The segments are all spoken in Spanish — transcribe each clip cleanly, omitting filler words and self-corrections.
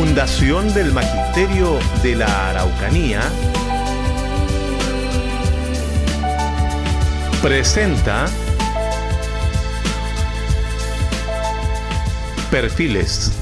Fundación del Magisterio de la Araucanía presenta Perfiles.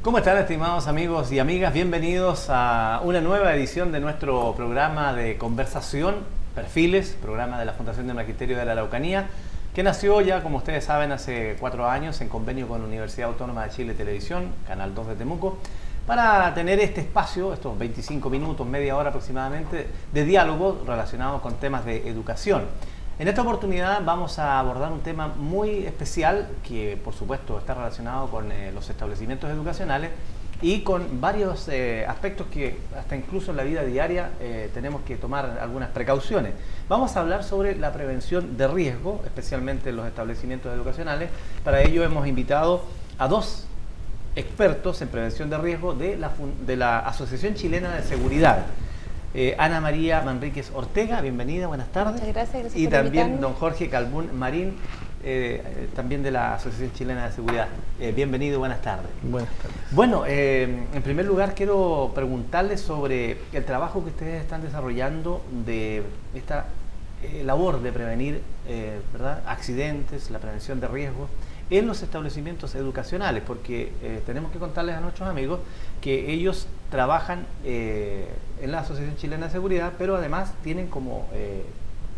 ¿Cómo están, estimados amigos y amigas? Bienvenidos a una nueva edición de nuestro programa de conversación, Perfiles, programa de la Fundación del Magisterio de la Araucanía, que nació ya, como ustedes saben, hace 4 años en convenio con la Universidad Autónoma de Chile Televisión, Canal 2 de Temuco, para tener este espacio, estos 25 minutos, media hora aproximadamente, de diálogo relacionados con temas de educación. En esta oportunidad vamos a abordar un tema muy especial que, por supuesto, está relacionado con los establecimientos educacionales y con varios aspectos que hasta incluso en la vida diaria tenemos que tomar algunas precauciones. Vamos a hablar sobre la prevención de riesgo, especialmente en los establecimientos educacionales. Para ello hemos invitado a 2 expertos en prevención de riesgo de la Asociación Chilena de Seguridad. Ana María Manríquez Ortega, bienvenida, buenas tardes. Muchas gracias Y por también invitarme. don Jorge Calbún Marín, también de la Asociación Chilena de Seguridad. Bienvenido, buenas tardes. Buenas tardes. Bueno, en primer lugar quiero preguntarles sobre el trabajo que ustedes están desarrollando de esta labor de prevenir ¿verdad? Accidentes, la prevención de riesgos en los establecimientos educacionales, porque tenemos que contarles a nuestros amigos que ellos trabajan en la Asociación Chilena de Seguridad, pero además tienen como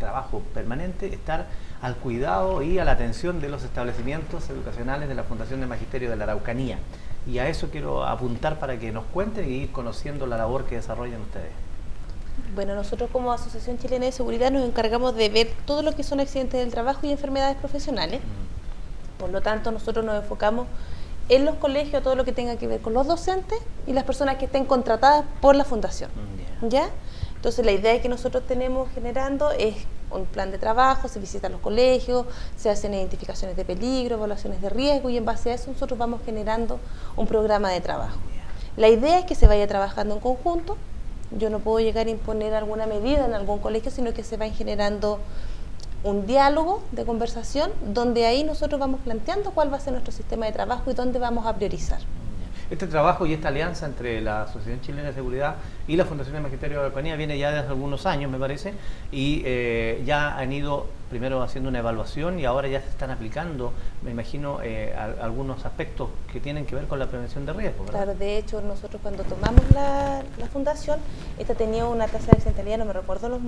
trabajo permanente estar al cuidado y a la atención de los establecimientos educacionales de la Fundación del Magisterio de la Araucanía. Y a eso quiero apuntar para que nos cuenten y ir conociendo la labor que desarrollan ustedes. Bueno, nosotros como Asociación Chilena de Seguridad nos encargamos de ver todo lo que son accidentes del trabajo y enfermedades profesionales. Por lo tanto, nosotros nos enfocamos en los colegios, todo lo que tenga que ver con los docentes y las personas que estén contratadas por la fundación. ¿Ya? Entonces, la idea que nosotros tenemos generando es un plan de trabajo, se visitan los colegios, se hacen identificaciones de peligro, evaluaciones de riesgo y en base a eso nosotros vamos generando un programa de trabajo. La idea es que se vaya trabajando en conjunto. Yo no puedo llegar a imponer alguna medida en algún colegio, sino que se va generando un diálogo de conversación donde ahí nosotros vamos planteando cuál va a ser nuestro sistema de trabajo y dónde vamos a priorizar. Este trabajo y esta alianza entre la Asociación Chilena de Seguridad y la Fundación del Magisterio de la Araucanía viene ya desde algunos años, me parece, y ya han ido primero haciendo una evaluación y ahora ya se están aplicando, me imagino, algunos aspectos que tienen que ver con la prevención de riesgo, ¿verdad? Claro, de hecho, nosotros cuando tomamos la fundación, esta tenía una tasa de accidentalidad, no me recuerdo,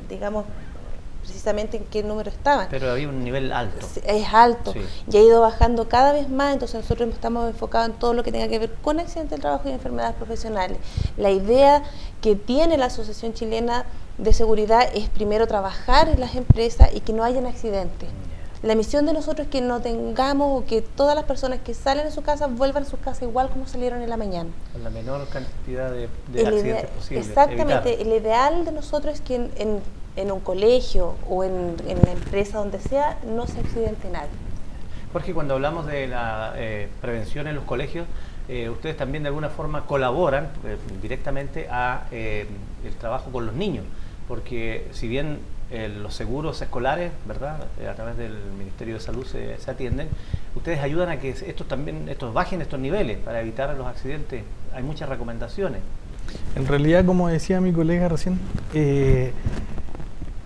digamos, precisamente en qué número estaban. Pero había un nivel alto. Es alto, Sí. Y ha ido bajando cada vez más, entonces nosotros estamos enfocados en todo lo que tenga que ver con accidentes del trabajo y enfermedades profesionales. La idea que tiene la Asociación Chilena de Seguridad es primero trabajar en las empresas y que no hayan accidentes. La misión de nosotros es que no tengamos o que todas las personas que salen de su casa vuelvan a sus casas igual como salieron en la mañana. Con la menor cantidad de accidentes posibles. Exactamente, evitar. el ideal de nosotros es que en un colegio o en la empresa donde sea no se accidente nadie. Jorge, cuando hablamos de la prevención en los colegios, ustedes también de alguna forma colaboran directamente a el trabajo con los niños, porque si bien los seguros escolares, ¿verdad? A través del Ministerio de Salud se atienden, ustedes ayudan a que estos bajen estos niveles para evitar los accidentes. Hay muchas recomendaciones. En realidad, como decía mi colega recién,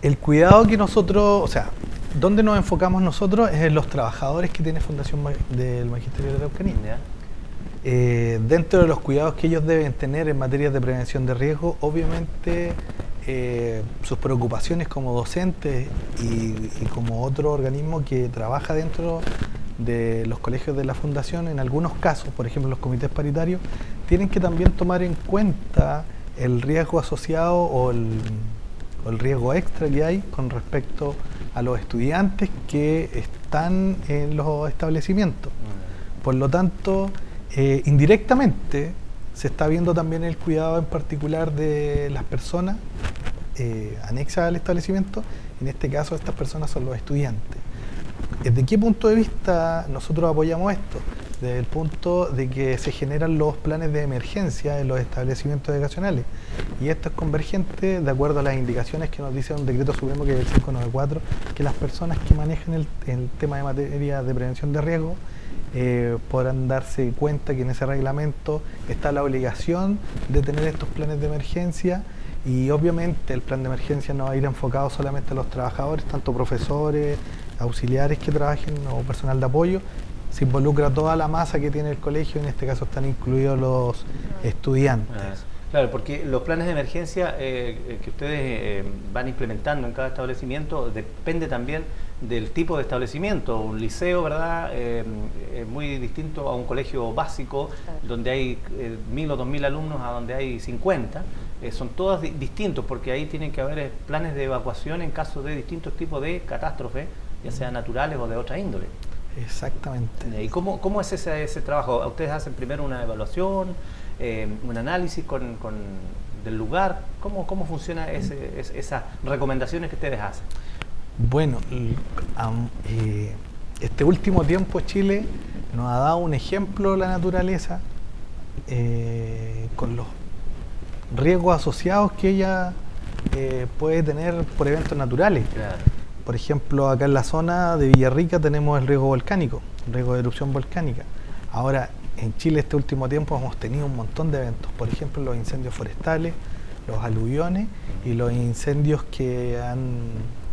el cuidado que nosotros, o sea, donde nos enfocamos nosotros es en los trabajadores que tiene Fundación del Magisterio de la Araucanía. ¿Ya? Dentro de los cuidados que ellos deben tener en materia de prevención de riesgo, obviamente sus preocupaciones como docentes y como otro organismo que trabaja dentro de los colegios de la Fundación, en algunos casos, por ejemplo los comités paritarios, tienen que también tomar en cuenta el riesgo asociado o el riesgo extra que hay con respecto a los estudiantes que están en los establecimientos. Por lo tanto, indirectamente se está viendo también el cuidado en particular de las personas anexas al establecimiento. En este caso, estas personas son los estudiantes. ¿Desde qué punto de vista nosotros apoyamos esto? Desde el punto de que se generan los planes de emergencia en los establecimientos educacionales. Y esto es convergente de acuerdo a las indicaciones que nos dice un decreto supremo, que es el 594, que las personas que manejan el tema de materia de prevención de riesgo podrán darse cuenta que en ese reglamento está la obligación de tener estos planes de emergencia, y obviamente el plan de emergencia no va a ir enfocado solamente a los trabajadores, tanto profesores, auxiliares que trabajen o personal de apoyo. Se involucra toda la masa que tiene el colegio, en este caso están incluidos los estudiantes. Claro, porque los planes de emergencia que ustedes van implementando en cada establecimiento depende también del tipo de establecimiento. Un liceo, ¿verdad?, es muy distinto a un colegio básico, donde hay 1000 o 2000 alumnos, a donde hay 50. Son todos distintos, porque ahí tienen que haber planes de evacuación en caso de distintos tipos de catástrofes, ya sean naturales o de otra índole. Exactamente. ¿Y cómo es ese trabajo? ¿Ustedes hacen primero una evaluación, un análisis del lugar? ¿Cómo funciona esas recomendaciones que ustedes hacen? Bueno, este último tiempo Chile nos ha dado un ejemplo de la naturaleza con los riesgos asociados que ella puede tener por eventos naturales. Claro. Por ejemplo, acá en la zona de Villarrica tenemos el riesgo volcánico, el riesgo de erupción volcánica. Ahora, en Chile este último tiempo hemos tenido un montón de eventos, por ejemplo, los incendios forestales, los aluviones y los incendios que han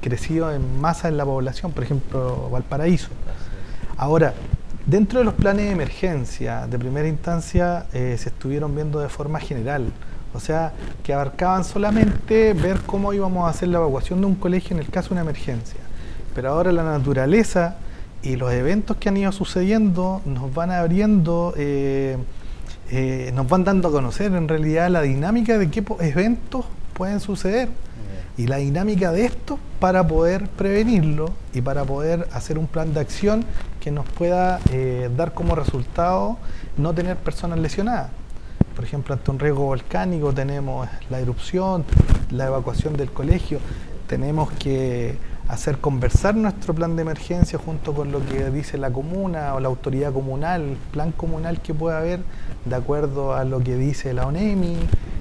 crecido en masa en la población, por ejemplo, Valparaíso. Ahora, dentro de los planes de emergencia de primera instancia se estuvieron viendo de forma general, o sea, que abarcaban solamente ver cómo íbamos a hacer la evacuación de un colegio en el caso de una emergencia. Pero ahora la naturaleza y los eventos que han ido sucediendo nos van abriendo, nos van dando a conocer en realidad la dinámica de qué eventos pueden suceder y la dinámica de esto para poder prevenirlo y para poder hacer un plan de acción que nos pueda dar como resultado no tener personas lesionadas. Por ejemplo, ante un riesgo volcánico tenemos la erupción, la evacuación del colegio, tenemos que hacer conversar nuestro plan de emergencia junto con lo que dice la comuna o la autoridad comunal, el plan comunal que pueda haber de acuerdo a lo que dice la ONEMI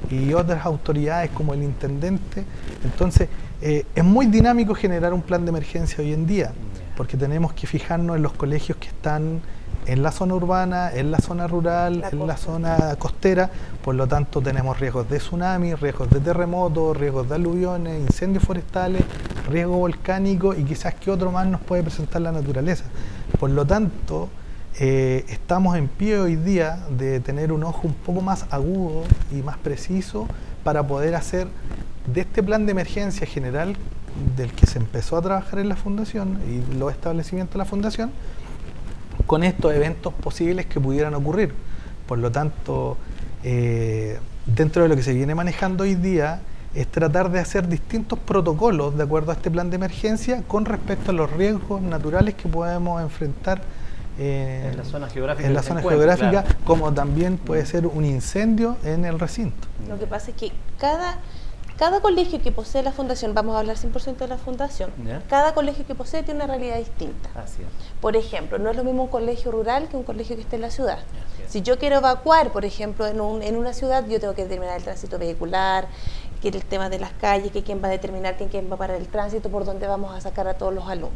y otras autoridades como el intendente. Entonces, es muy dinámico generar un plan de emergencia hoy en día, porque tenemos que fijarnos en los colegios que están en la zona urbana, en la zona rural, en la zona costera. Por lo tanto tenemos riesgos de tsunami, riesgos de terremotos, riesgos de aluviones, incendios forestales, riesgo volcánico y quizás que otro más nos puede presentar la naturaleza. Por lo tanto, estamos en pie hoy día de tener un ojo un poco más agudo y más preciso para poder hacer de este plan de emergencia general del que se empezó a trabajar en la fundación y los establecimientos de la fundación, con estos eventos posibles que pudieran ocurrir. Por lo tanto, dentro de lo que se viene manejando hoy día es tratar de hacer distintos protocolos de acuerdo a este plan de emergencia con respecto a los riesgos naturales que podemos enfrentar en la zona geográfica, claro, como también puede ser un incendio en el recinto. Lo que pasa es que cada colegio que posee la fundación, vamos a hablar 100% de la fundación, cada colegio que posee tiene una realidad distinta. Así es. Por ejemplo, no es lo mismo un colegio rural que un colegio que esté en la ciudad. Si yo quiero evacuar, por ejemplo, en una ciudad, yo tengo que determinar el tránsito vehicular, que el tema de las calles, que quién va a determinar quién va a parar el tránsito, por dónde vamos a sacar a todos los alumnos.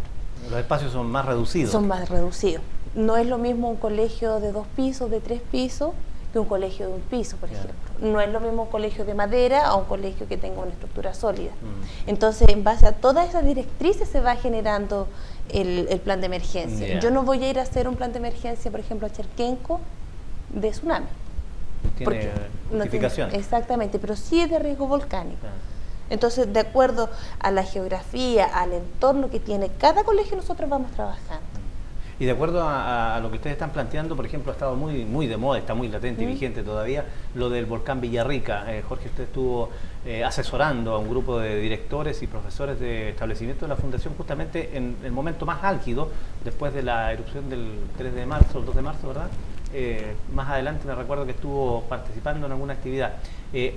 Los espacios son más reducidos. Son más reducidos. No es lo mismo un colegio de 2 pisos, de 3 pisos, que un colegio de 1 piso, por ejemplo. No es lo mismo un colegio de madera a un colegio que tenga una estructura sólida. Entonces, en base a todas esas directrices se va generando el plan de emergencia. Yo no voy a ir a hacer un plan de emergencia, por ejemplo, a Cherquenco de tsunami. Tiene justificación. Exactamente, pero sí es de riesgo volcánico. Entonces, de acuerdo a la geografía, al entorno que tiene cada colegio, nosotros vamos trabajando. Y de acuerdo a lo que ustedes están planteando, por ejemplo, ha estado muy de moda, está muy latente y vigente todavía, lo del volcán Villarrica. Jorge, usted estuvo asesorando a un grupo de directores y profesores de establecimientos de la Fundación justamente en el momento más álgido, después de la erupción del 3 de marzo, el 2 de marzo, ¿verdad? Más adelante me recuerdo que estuvo participando en alguna actividad.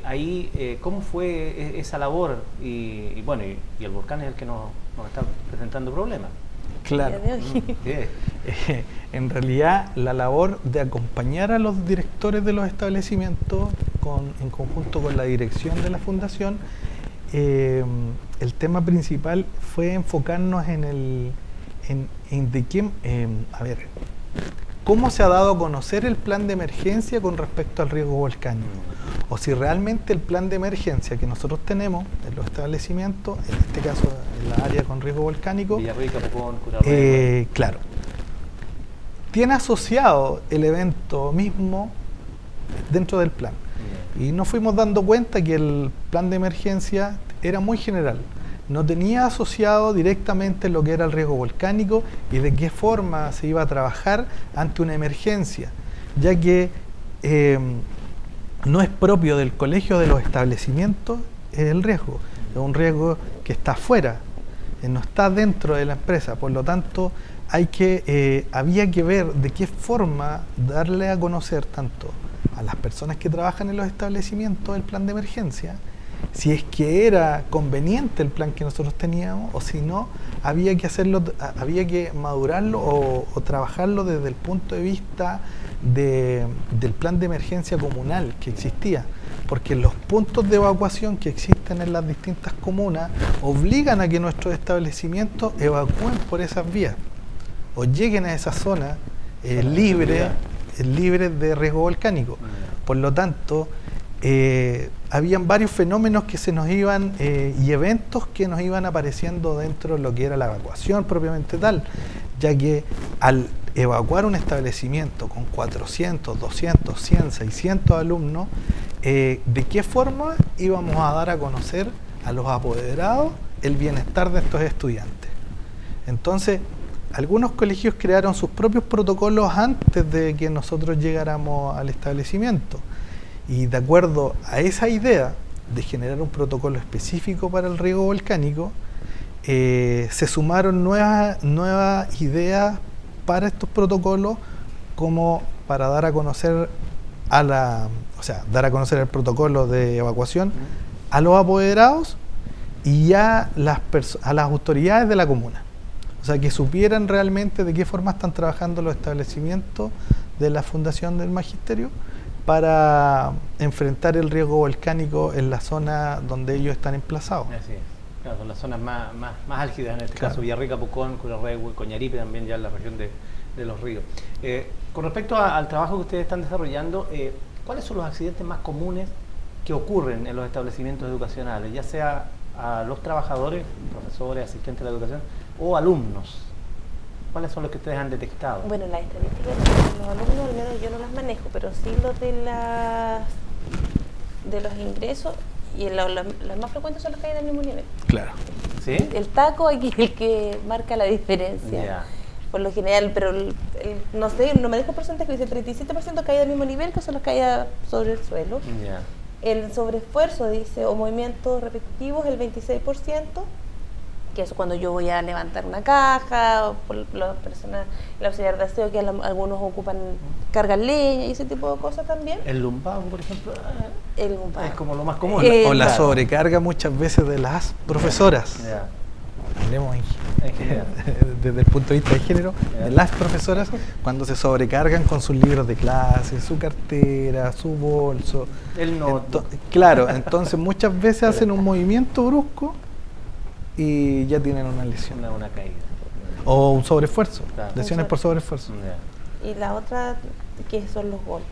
Ahí, ¿cómo fue esa labor? Y el volcán es el que nos está presentando problemas. Claro. En realidad, la labor de acompañar a los directores de los establecimientos en conjunto con la dirección de la fundación, el tema principal fue enfocarnos cómo se ha dado a conocer el plan de emergencia con respecto al riesgo volcánico, o si realmente el plan de emergencia que nosotros tenemos en los establecimientos, en este caso en la área con riesgo volcánico, Villarrica, Pucón, Curarrehue. claro, tiene asociado el evento mismo dentro del plan. Y nos fuimos dando cuenta que el plan de emergencia era muy general, no tenía asociado directamente lo que era el riesgo volcánico y de qué forma se iba a trabajar ante una emergencia, ya que no es propio del colegio de los establecimientos el riesgo, es un riesgo que está afuera, no está dentro de la empresa, por lo tanto había que ver de qué forma darle a conocer tanto a las personas que trabajan en los establecimientos el plan de emergencia, si es que era conveniente el plan que nosotros teníamos o si no, había que hacerlo, había que madurarlo o trabajarlo desde el punto de vista del plan de emergencia comunal que existía, porque los puntos de evacuación que existen en las distintas comunas obligan a que nuestros establecimientos evacúen por esas vías o lleguen a esa zona libre de riesgo volcánico. Por lo tanto, habían varios fenómenos que se nos iban y eventos que nos iban apareciendo dentro de lo que era la evacuación propiamente tal, ya que al evacuar un establecimiento con 400, 200, 100, 600 alumnos, ¿de qué forma íbamos a dar a conocer a los apoderados el bienestar de estos estudiantes? Entonces, algunos colegios crearon sus propios protocolos antes de que nosotros llegáramos al establecimiento. Y de acuerdo a esa idea de generar un protocolo específico para el riesgo volcánico, se sumaron nuevas ideas para estos protocolos, como para dar a conocer dar a conocer el protocolo de evacuación a los apoderados y a las autoridades de la comuna. O sea, que supieran realmente de qué forma están trabajando los establecimientos de la Fundación del Magisterio para enfrentar el riesgo volcánico en la zona donde ellos están emplazados. Así es. Claro, son las zonas más álgidas, en este caso Villarrica, Pucón, Curarrehue, Coñaripe, también ya en la región de los ríos. Con respecto al trabajo que ustedes están desarrollando, ¿cuáles son los accidentes más comunes que ocurren en los establecimientos educacionales, ya sea a los trabajadores, profesores, asistentes de la educación, o alumnos? ¿Cuáles son los que ustedes han detectado? Bueno, las estadísticas de los alumnos, al menos yo no las manejo, pero sí los de los ingresos, y las más frecuentes son las caídas del mismo nivel. Claro. ¿Sí? El taco es el que marca la diferencia. Yeah. Por lo general, pero no sé, no manejo porcentaje, dice el 37% caída del mismo nivel, que son las caídas sobre el suelo. Yeah. El sobreesfuerzo, dice, o movimientos repetitivos, el 26%, que eso cuando yo voy a levantar una caja, o por las personas, el auxiliar de aseo, que algunos ocupan, cargan leña y ese tipo de cosas también. El lumbago, por ejemplo, El lumbago. es como lo más común. O la Claro. sobrecarga muchas veces de las profesoras. Yeah. Hablemos En general. desde el punto de vista de género, de las profesoras, cuando se sobrecargan con sus libros de clase, su cartera, su bolso. El notebook. Claro, entonces muchas veces hacen un movimiento brusco y ya tienen una lesión. Una caída. O un sobreesfuerzo, Claro. lesiones por sobreesfuerzo. Yeah. Y la otra, que son los golpes.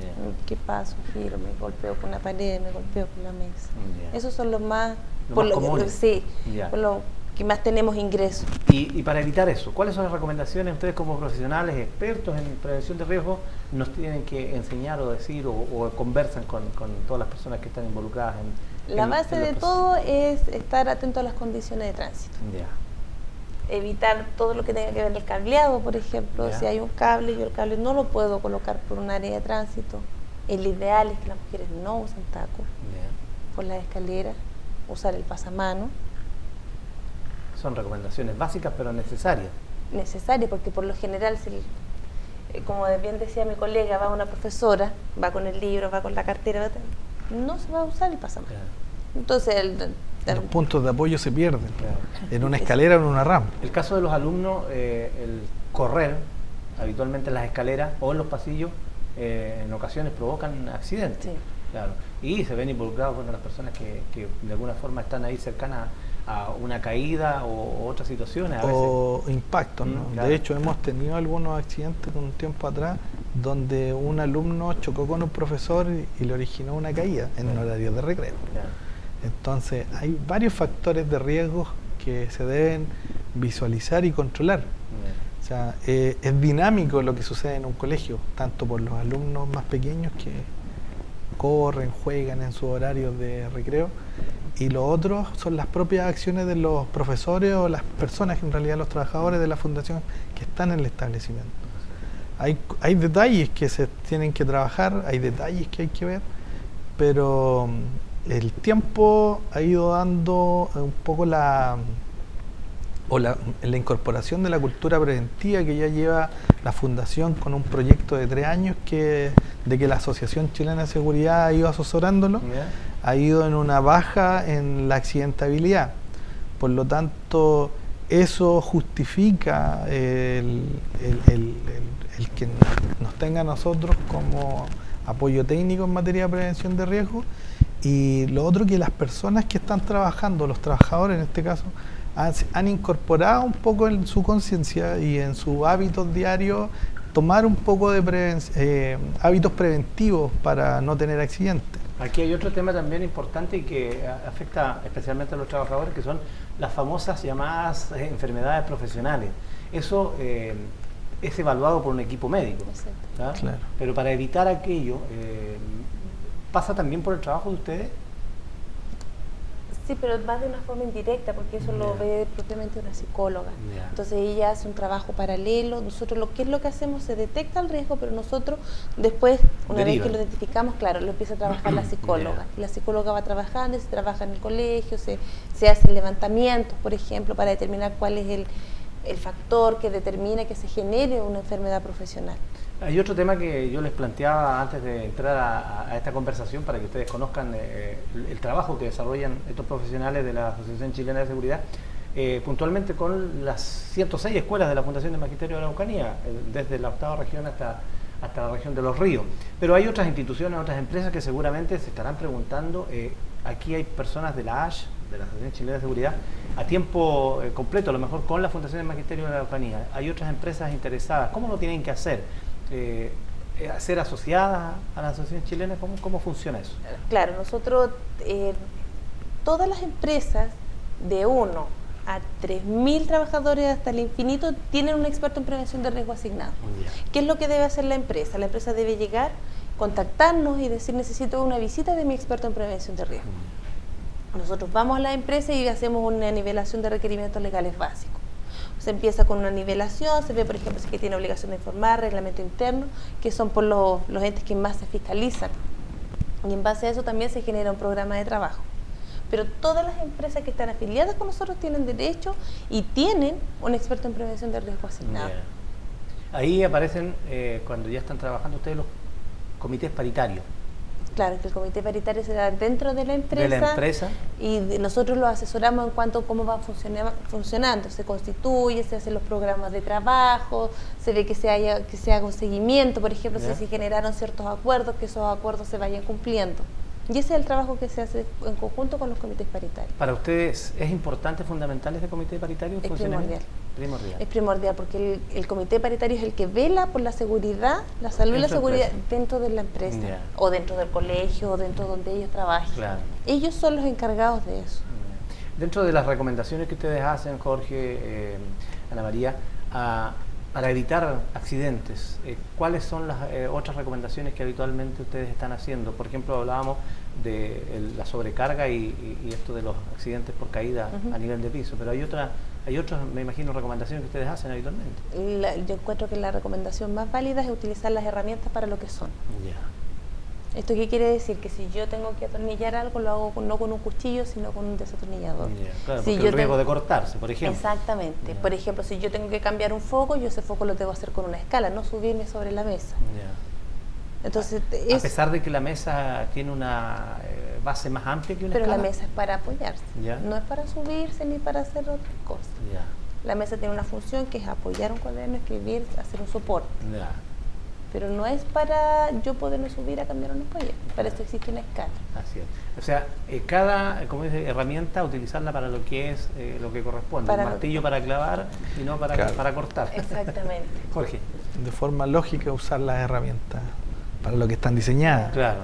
Yeah. ¿Qué paso? Giro, me golpeo con la pared, me golpeo con la mesa. Yeah. Esos son los más, Lo por más lo comunes. sí, Ya. por lo que más tenemos ingresos. Y para evitar eso, ¿cuáles son las recomendaciones ustedes como profesionales, expertos en prevención de riesgo, nos tienen que enseñar o decir o conversan con todas las personas que están involucradas en La base en de los todo es estar atento a las condiciones de tránsito. Ya. Evitar todo lo que tenga que ver el cableado, por ejemplo. Ya. Si hay un cable, yo el cable no lo puedo colocar por un área de tránsito. El ideal es que las mujeres no usen tacos Ya. por las escaleras, usar el pasamano. Son recomendaciones básicas pero necesarias. Necesario, porque por lo general, si, como bien decía mi colega, va una profesora, va con el libro, va con la cartera, no se va a usar el pasamano. Claro. Entonces, Los puntos de apoyo se pierden Claro. en una escalera o en una rampa. El caso de los alumnos, el correr habitualmente en las escaleras o en los pasillos, en ocasiones provocan accidentes. Sí. Claro. Y se ven involucrados las personas que de alguna forma están ahí cercanas a una caída o otras situaciones a veces. O impactos, ¿no? Claro. De hecho, hemos tenido algunos accidentes un tiempo atrás donde un alumno chocó con un profesor y le originó una caída en un horario de recreo. Claro. Entonces, hay varios factores de riesgo que se deben visualizar y controlar. O sea, es dinámico lo que sucede en un colegio, tanto por los alumnos más pequeños que corren, juegan en sus horarios de recreo, y lo otro son las propias acciones de los profesores o las personas, en realidad los trabajadores de la fundación que están en el establecimiento. Hay detalles que se tienen que trabajar, hay detalles que hay que ver, pero el tiempo ha ido dando un poco la incorporación de la cultura preventiva que ya lleva la Fundación con un proyecto de 3 años de que la Asociación Chilena de Seguridad ha ido asesorándolo, ha ido en una baja en la accidentabilidad. Por lo tanto, eso justifica el que nos tenga a nosotros como apoyo técnico en materia de prevención de riesgo, y lo otro que las personas que están trabajando, los trabajadores en este caso, han incorporado un poco en su conciencia y en sus hábitos diarios tomar un poco de hábitos preventivos para no tener accidentes. Aquí hay otro tema también importante y que afecta especialmente a los trabajadores, que son las famosas llamadas enfermedades profesionales. Eso es evaluado por un equipo médico, ¿tá? Claro. Pero para evitar aquello, ¿pasa también por el trabajo de ustedes? Sí, pero más de una forma indirecta, porque eso lo ve propiamente una psicóloga. Entonces ella hace un trabajo paralelo. Nosotros lo que hacemos, se detecta el riesgo, pero nosotros después, una vez que lo identificamos, claro, lo empieza a trabajar la psicóloga. La psicóloga va trabajando, se trabaja en el colegio, se hacen levantamientos, por ejemplo, para determinar cuál es el factor que determina que se genere una enfermedad profesional. Hay otro tema que yo les planteaba antes de entrar a esta conversación para que ustedes conozcan el trabajo que desarrollan estos profesionales de la Asociación Chilena de Seguridad, puntualmente con las 106 escuelas de la Fundación de Magisterio de la Araucanía, desde la 8ª región hasta la región de Los Ríos. Pero hay otras instituciones, otras empresas que seguramente se estarán preguntando, aquí hay personas de la ASH, de la Asociación Chilena de Seguridad, a tiempo completo, a lo mejor con la Fundación de Magisterio de la Araucanía. Hay otras empresas interesadas, ¿cómo lo tienen que hacer? ¿Ser asociadas a la Asociación Chilena? ¿Cómo funciona eso? Claro, nosotros, todas las empresas de 1 a 3.000 trabajadores hasta el infinito tienen un experto en prevención de riesgo asignado. ¿Qué es lo que debe hacer la empresa? La empresa debe llegar, contactarnos y decir: necesito una visita de mi experto en prevención de riesgo. Nosotros vamos a la empresa y hacemos una nivelación de requerimientos legales básicos. Se empieza con una nivelación, se ve, por ejemplo, si que tiene obligación de informar, reglamento interno, que son por los entes que más se fiscalizan. Y en base a eso también se genera un programa de trabajo. Pero todas las empresas que están afiliadas con nosotros tienen derecho y tienen un experto en prevención de riesgo asignado. Ahí aparecen, cuando ya están trabajando ustedes, los comités paritarios. Claro, que el comité paritario se da dentro de la empresa, y nosotros lo asesoramos en cuanto a cómo va funcionando. Se constituye, se hacen los programas de trabajo, se ve que se haga un seguimiento, por ejemplo, si se generaron ciertos acuerdos, que esos acuerdos se vayan cumpliendo. Y ese es el trabajo que se hace en conjunto con los comités paritarios. ¿Para ustedes es importante, fundamental este comité paritario? Es primordial. Primordial. Es primordial porque el comité paritario es el que vela por la seguridad, la salud y la seguridad dentro de la empresa, o dentro del colegio, o dentro donde ellos trabajen. Claro. Ellos son los encargados de eso. Dentro de las recomendaciones que ustedes hacen, Jorge, Ana María, para evitar accidentes, ¿cuáles son las otras recomendaciones que habitualmente ustedes están haciendo? Por ejemplo, hablábamos de la sobrecarga y esto de los accidentes por caída a nivel de piso, pero hay otras, me imagino, recomendaciones que ustedes hacen habitualmente. Yo encuentro que la recomendación más válida es utilizar las herramientas para lo que son. ¿Esto qué quiere decir? Que si yo tengo que atornillar algo, lo hago no con un cuchillo, sino con un desatornillador. Claro, porque el riesgo de cortarse, por ejemplo. Exactamente. Por ejemplo, si yo tengo que cambiar un foco, yo ese foco lo debo hacer con una escala, no subirme sobre la mesa. Entonces, a pesar de que la mesa tiene una base más amplia que una escala. Pero la mesa es para apoyarse, no es para subirse ni para hacer otras cosas. La mesa tiene una función que es apoyar un cuaderno, escribir, hacer un soporte. pero no es para yo poderme subir a cambiar una ampolla. Para esto existe una escala. Así es. O sea, cada como dice, herramienta, utilizarla para lo que es lo que corresponde. Para el martillo para clavar y no para, Claro. para cortar. Exactamente. Jorge. De forma lógica usar las herramientas para lo que están diseñadas. Claro.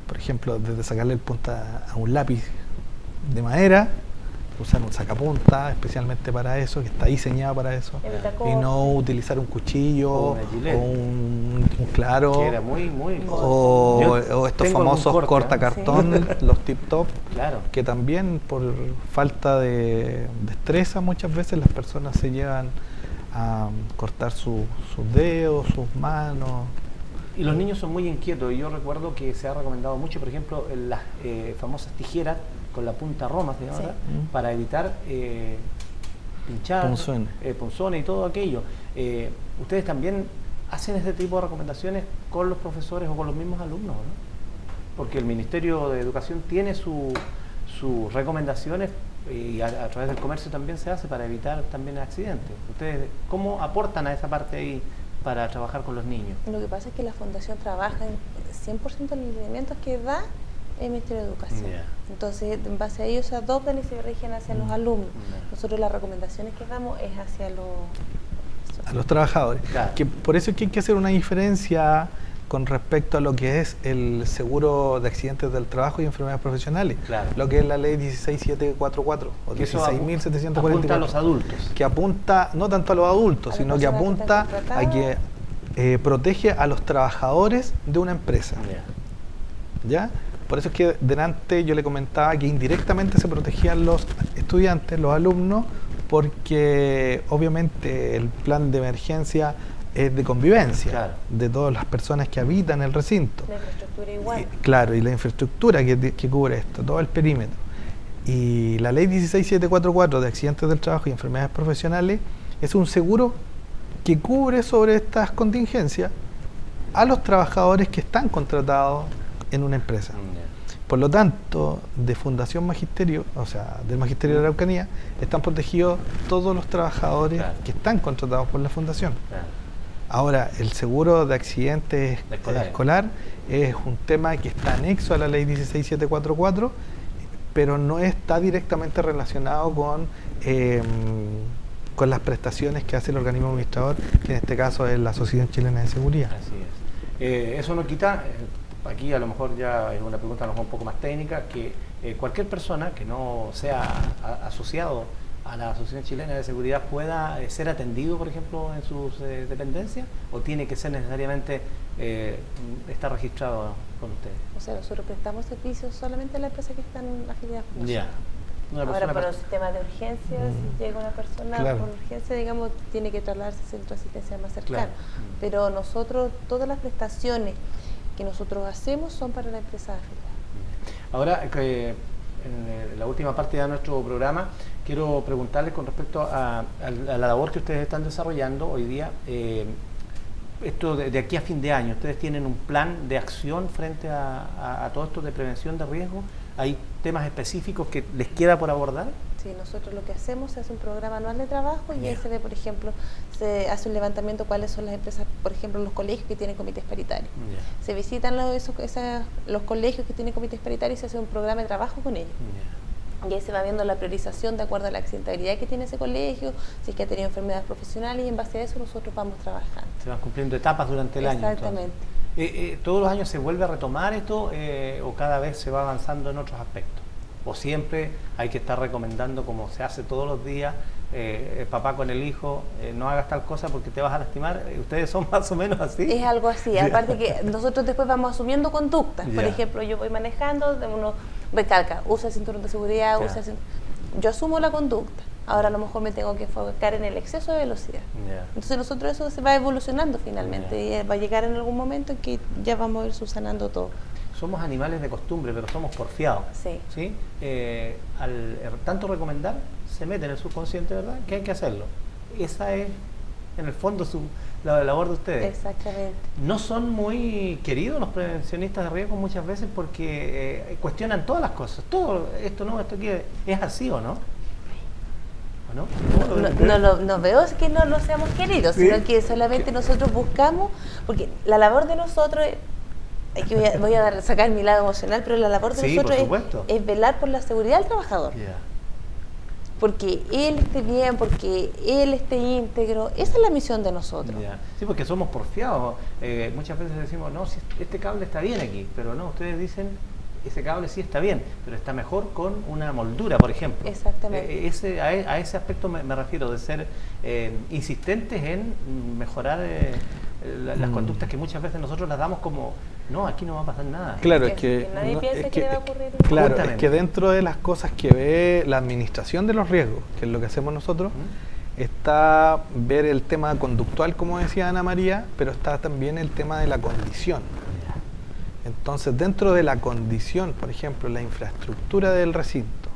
Por ejemplo, desde sacarle el punta a un lápiz de madera, usar un sacapunta especialmente para eso, que está diseñado para eso, Evitar y cortes. no utilizar un cuchillo O o una gilet. un claro, Que era muy o Yo estos tengo algún famosos corte, cortacartón, los tip top, Claro. que también por falta de destreza muchas veces las personas se llevan a cortar sus dedos, sus manos. Y los niños son muy inquietos. Y yo recuerdo que se ha recomendado mucho, por ejemplo, las famosas tijeras con la punta roma, se llama, Sí. ¿verdad? Para evitar pinchar, Punzones. punzones y todo aquello. ¿Ustedes también hacen este tipo de recomendaciones con los profesores o con los mismos alumnos, ¿no? Porque el Ministerio de Educación tiene sus recomendaciones y a través del comercio también se hace para evitar también accidentes. ¿Ustedes cómo aportan a esa parte ahí para trabajar con los niños? Lo que pasa es que la Fundación trabaja en 100% de los lineamientos que da el Ministerio de Educación. Ya. Entonces, en base a ellos se adoptan y se rigen hacia los alumnos. Ya. Nosotros las recomendaciones que damos es hacia A los trabajadores. Claro. Que por eso es que hay que hacer una diferencia con respecto a lo que es el seguro de accidentes del trabajo y enfermedades profesionales, Claro. lo que es la ley 16744 o Que eso 16.744, apunta a los adultos. que apunta no tanto a los adultos, A las sino que personas que apunta están a contratadas. que protege a los trabajadores de una empresa. Ya. ¿Ya? Por eso es que delante yo le comentaba que indirectamente se protegían los estudiantes, los alumnos, porque obviamente el plan de emergencia es de convivencia Claro. de todas las personas que habitan el recinto. la infraestructura igual. Claro, y la infraestructura que cubre esto, todo el perímetro. Y la ley 16744 de accidentes del trabajo y enfermedades profesionales es un seguro que cubre sobre estas contingencias a los trabajadores que están contratados en una empresa. Por lo tanto, de Fundación Magisterio, o sea, del Magisterio de la Araucanía, están protegidos todos los trabajadores Claro. que están contratados por la Fundación. Claro. Ahora, el seguro de accidentes Escolares. escolar es un tema que está anexo a la ley 16744, pero no está directamente relacionado con las prestaciones que hace el organismo administrador, que en este caso es la Asociación Chilena de Seguridad. Así es. Eso no quita, aquí a lo mejor ya es una pregunta a lo mejor un poco más técnica, que cualquier persona que no sea asociado a la Asociación Chilena de Seguridad pueda ser atendido, por ejemplo, en sus dependencias, o tiene que ser necesariamente estar registrado con ustedes. O sea, nosotros prestamos servicios solamente a las empresas que están afiliadas con nosotros. Una Ahora, persona para los sistemas de urgencia, si llega una persona Claro. con urgencia, digamos, tiene que trasladarse al centro de asistencia más cercano. Claro. Pero nosotros, todas las prestaciones que nosotros hacemos son para la empresa afiliada. Ahora, en la última parte de nuestro programa, quiero preguntarles con respecto a la labor que ustedes están desarrollando hoy día. Esto de aquí a fin de año, ¿ustedes tienen un plan de acción frente a todo esto de prevención de riesgo? ¿Hay temas específicos que les queda por abordar? Sí, nosotros lo que hacemos es un programa anual de trabajo y ahí Ya. se ve, por ejemplo, se hace un levantamiento cuáles son las empresas, por ejemplo, los colegios que tienen comités paritarios. Se visitan los colegios que tienen comités paritarios y se hace un programa de trabajo con ellos. Y ahí se va viendo la priorización de acuerdo a la accidentabilidad que tiene ese colegio, si es que ha tenido enfermedades profesionales, y en base a eso nosotros vamos trabajando. Se van cumpliendo etapas durante el año. Exactamente. ¿Todos los años se vuelve a retomar esto o cada vez se va avanzando en otros aspectos? ¿O siempre hay que estar recomendando, como se hace todos los días, el papá con el hijo, no hagas tal cosa porque te vas a lastimar? ¿Ustedes son más o menos así? Es algo así, aparte que nosotros después vamos asumiendo conductas. Por Ya. ejemplo, yo voy manejando, uno recalca, usa el cinturón de seguridad, Ya. yo asumo la conducta. Ahora a lo mejor me tengo que enfocar en el exceso de velocidad. Ya. Entonces nosotros eso se va evolucionando finalmente y va a llegar en algún momento en que ya vamos a ir subsanando todo. Somos animales de costumbre, pero somos porfiados. Sí. Al tanto recomendar, se mete en el subconsciente, ¿verdad? Que hay que hacerlo. Esa es, en el fondo, la labor de ustedes. Exactamente. No son muy queridos los prevencionistas de riesgo muchas veces porque cuestionan todas las cosas. Todo esto no, esto aquí es así o no. ¿no? No veo que no seamos queridos, ¿Sí? sino que solamente nosotros buscamos, porque la labor de nosotros es, aquí voy a sacar mi lado emocional, pero la labor de Sí, nosotros por supuesto. es velar por la seguridad del trabajador. Ya. Porque él esté bien, porque él esté íntegro, esa es la misión de nosotros. Ya. Sí, porque somos porfiados. Muchas veces decimos, no, si este cable está bien aquí, pero no, ustedes dicen, ese cable sí está bien, pero está mejor con una moldura, por ejemplo. Exactamente. A ese aspecto me refiero, de ser insistentes en mejorar las conductas que muchas veces nosotros las damos como, no, aquí no va a pasar nada. Claro, Es que nadie piensa que le va a ocurrir. Claro, es Justamente. que dentro de las cosas que ve la administración de los riesgos, que es lo que hacemos nosotros, está ver el tema conductual, como decía Ana María, pero está también el tema de la condición. Entonces, dentro de la condición, por ejemplo, la infraestructura del recinto,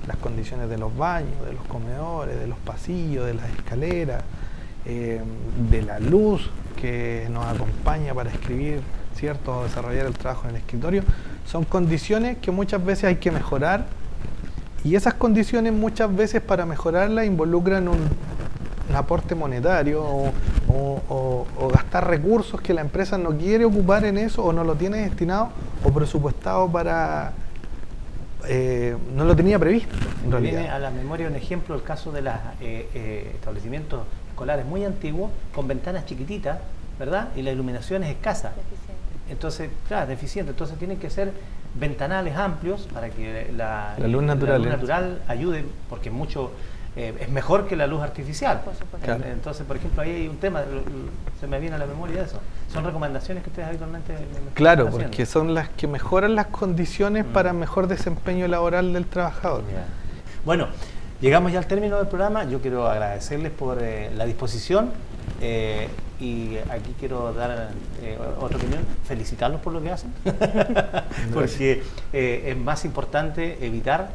las condiciones de los baños, de los comedores, de los pasillos, de las escaleras, de la luz que nos acompaña para escribir, ¿cierto?, o desarrollar el trabajo en el escritorio, son condiciones que muchas veces hay que mejorar, y esas condiciones muchas veces para mejorarlas involucran un aporte monetario o gastar recursos que la empresa no quiere ocupar en eso, o no lo tiene destinado o presupuestado para... no lo tenía previsto, en Me realidad. viene a la memoria un ejemplo, el caso de los establecimientos escolares muy antiguos, con ventanas chiquititas, ¿verdad? Y la iluminación es escasa. Entonces, claro, deficiente. Entonces tienen que ser ventanales amplios para que la luz natural, natural ayude, porque mucho es mejor que la luz artificial. Por supuesto. Claro. Entonces, por ejemplo, ahí hay un tema, se me viene a la memoria eso. Son recomendaciones que ustedes habitualmente Claro, haciendo. porque son las que mejoran las condiciones para mejor desempeño laboral del trabajador. Ya. Bueno, llegamos ya al término del programa. Yo quiero agradecerles por la disposición y aquí quiero dar otra opinión, felicitarlos por lo que hacen, porque es más importante evitar,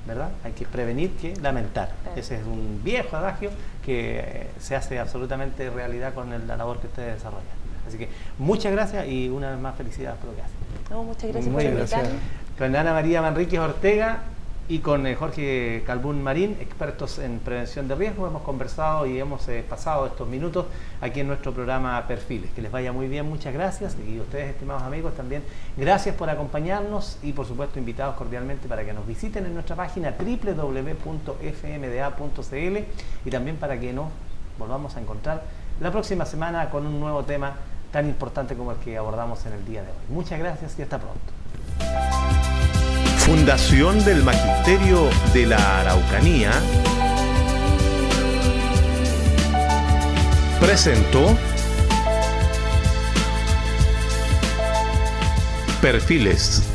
¿verdad? Hay que prevenir que lamentar. Ese es un viejo adagio que se hace absolutamente realidad con la labor que ustedes desarrollan. Así que muchas gracias y una vez más felicidades por lo que hacen. No, muchas gracias Muy por bien, invitarme. Con Ana María Manríquez Ortega y con Jorge Calbún Marín, expertos en prevención de riesgo, hemos conversado y hemos pasado estos minutos aquí en nuestro programa Perfiles. Que les vaya muy bien, muchas gracias. Y ustedes, estimados amigos, también gracias por acompañarnos y por supuesto invitados cordialmente para que nos visiten en nuestra página www.fmda.cl y también para que nos volvamos a encontrar la próxima semana con un nuevo tema tan importante como el que abordamos en el día de hoy. Muchas gracias y hasta pronto. Fundación del Magisterio de la Araucanía presentó Perfiles.